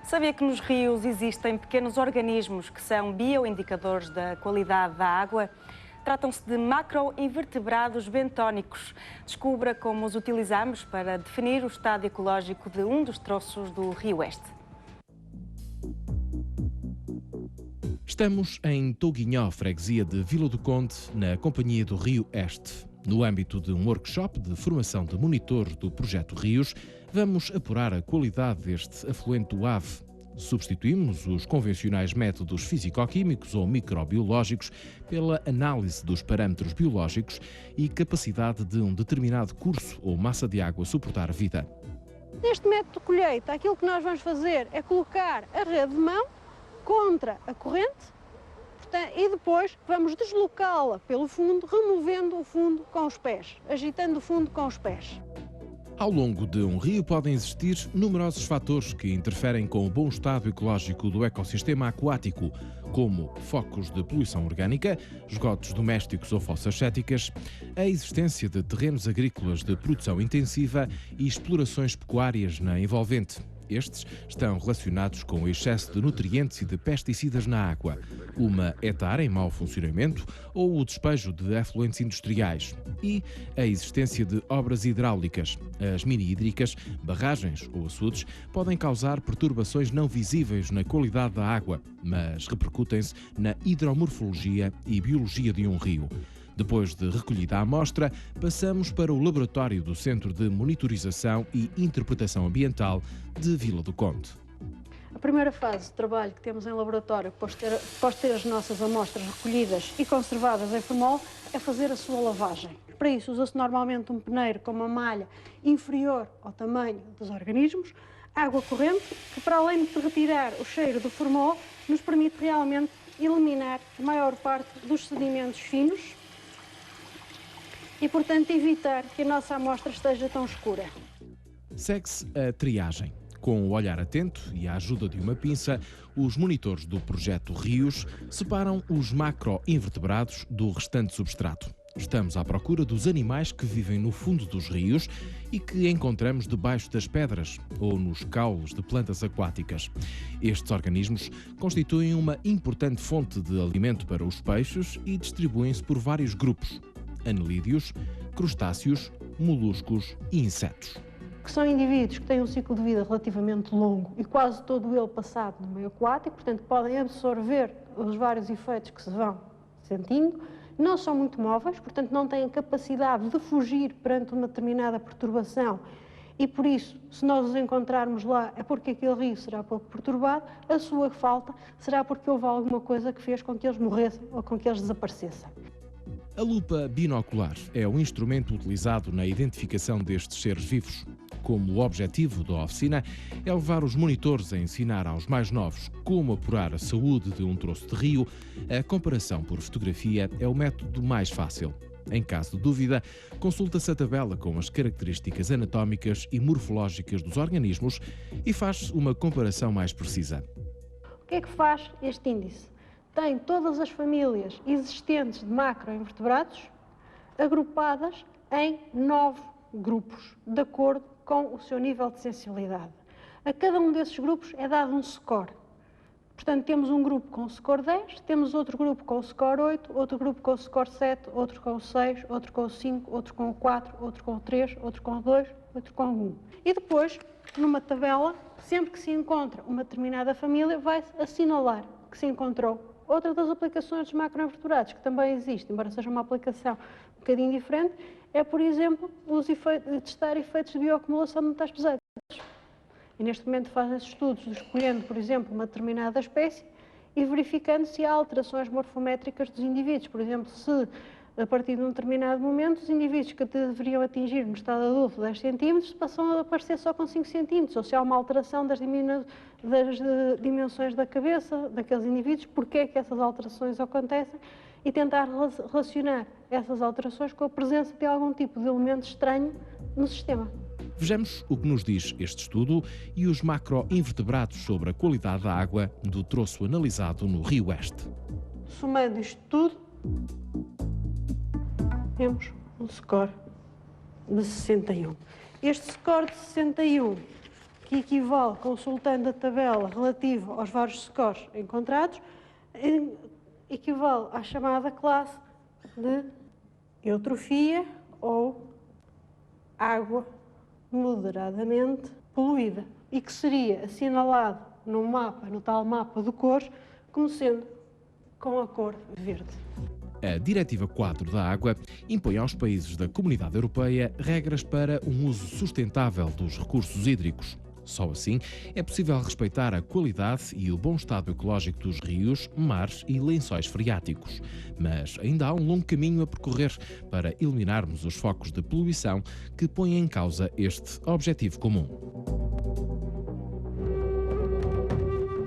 Sabia que nos rios existem pequenos organismos que são bioindicadores da qualidade da água? Tratam-se de macroinvertebrados bentónicos. Descubra como os utilizamos para definir o estado ecológico de um dos troços do Rio Este. Estamos em Touguinhó, freguesia de Vila do Conde, na Companhia do Rio Este. No âmbito de um workshop de formação de monitores do Projeto Rios, vamos apurar a qualidade deste afluente do Ave. Substituímos os convencionais métodos físico-químicos ou microbiológicos pela análise dos parâmetros biológicos e capacidade de um determinado curso ou massa de água suportar a vida. Neste método de colheita, aquilo que nós vamos fazer é colocar a rede de mão contra a corrente, e depois vamos deslocá-la pelo fundo, removendo o fundo com os pés, agitando o fundo com os pés. Ao longo de um rio podem existir numerosos fatores que interferem com o bom estado ecológico do ecossistema aquático, como focos de poluição orgânica, esgotos domésticos ou fossas céticas, a existência de terrenos agrícolas de produção intensiva e explorações pecuárias na envolvente. Estes estão relacionados com o excesso de nutrientes e de pesticidas na água, uma hectare em mau funcionamento ou o despejo de efluentes industriais e a existência de obras hidráulicas. As mini-hídricas, barragens ou açudes podem causar perturbações não visíveis na qualidade da água, mas repercutem-se na hidromorfologia e biologia de um rio. Depois de recolhida a amostra, passamos para o laboratório do Centro de Monitorização e Interpretação Ambiental de Vila do Conde. A primeira fase de trabalho que temos em laboratório, após ter as nossas amostras recolhidas e conservadas em formol, é fazer a sua lavagem. Para isso usa-se normalmente um peneiro com uma malha inferior ao tamanho dos organismos, água corrente, que para além de retirar o cheiro do formol, nos permite realmente eliminar a maior parte dos sedimentos finos e, portanto, evitar que a nossa amostra esteja tão escura. Segue-se a triagem. Com o olhar atento e a ajuda de uma pinça, os monitores do Projeto Rios separam os macroinvertebrados do restante substrato. Estamos à procura dos animais que vivem no fundo dos rios e que encontramos debaixo das pedras ou nos caules de plantas aquáticas. Estes organismos constituem uma importante fonte de alimento para os peixes e distribuem-se por vários grupos: anelídeos, crustáceos, moluscos e insetos. Que são indivíduos que têm um ciclo de vida relativamente longo e quase todo ele passado no meio aquático, portanto podem absorver os vários efeitos que se vão sentindo, não são muito móveis, portanto não têm capacidade de fugir perante uma determinada perturbação e por isso, se nós os encontrarmos lá, é porque aquele rio será pouco perturbado, a sua falta será porque houve alguma coisa que fez com que eles morressem ou com que eles desaparecessem. A lupa binocular é um instrumento utilizado na identificação destes seres vivos. Como o objetivo da oficina é levar os monitores a ensinar aos mais novos como apurar a saúde de um troço de rio, a comparação por fotografia é o método mais fácil. Em caso de dúvida, consulta-se a tabela com as características anatómicas e morfológicas dos organismos e faz-se uma comparação mais precisa. O que é que faz este índice? Tem todas as famílias existentes de macroinvertebrados agrupadas em 9 grupos, de acordo com o seu nível de sensibilidade. A cada um desses grupos é dado um score. Portanto, temos um grupo com o score 10, temos outro grupo com o score 8, outro grupo com o score 7, outro com o 6, outro com o 5, outro com o 4, outro com o 3, outro com o 2, outro com o 1. E depois, numa tabela, sempre que se encontra uma determinada família, vai-se assinalar que se encontrou. Outra das aplicações dos macroinvertebrados, que também existe, embora seja uma aplicação um bocadinho diferente, é, por exemplo, testar efeitos de bioacumulação de metais pesados. E neste momento fazem-se estudos escolhendo, por exemplo, uma determinada espécie e verificando se há alterações morfométricas dos indivíduos. Por exemplo, se a partir de um determinado momento os indivíduos que deveriam atingir no estado adulto 10 cm passam a aparecer só com 5 cm, ou se há uma alteração das dimensões da cabeça daqueles indivíduos, porque é que essas alterações acontecem e tentar relacionar essas alterações com a presença de algum tipo de elemento estranho no sistema. Vejamos o que nos diz este estudo e os macroinvertebrados sobre a qualidade da água do troço analisado no Rio Este. Somando isto tudo, temos um score de 61. Este score de 61 que equivale, consultando a tabela relativa aos vários scores encontrados, equivale à chamada classe de eutrofia ou água moderadamente poluída, e que seria assinalado no mapa, no tal mapa de cores, como sendo com a cor verde. A Diretiva Quadro da Água impõe aos países da Comunidade Europeia regras para um uso sustentável dos recursos hídricos. Só assim é possível respeitar a qualidade e o bom estado ecológico dos rios, mares e lençóis freáticos. Mas ainda há um longo caminho a percorrer para eliminarmos os focos de poluição que põem em causa este objetivo comum.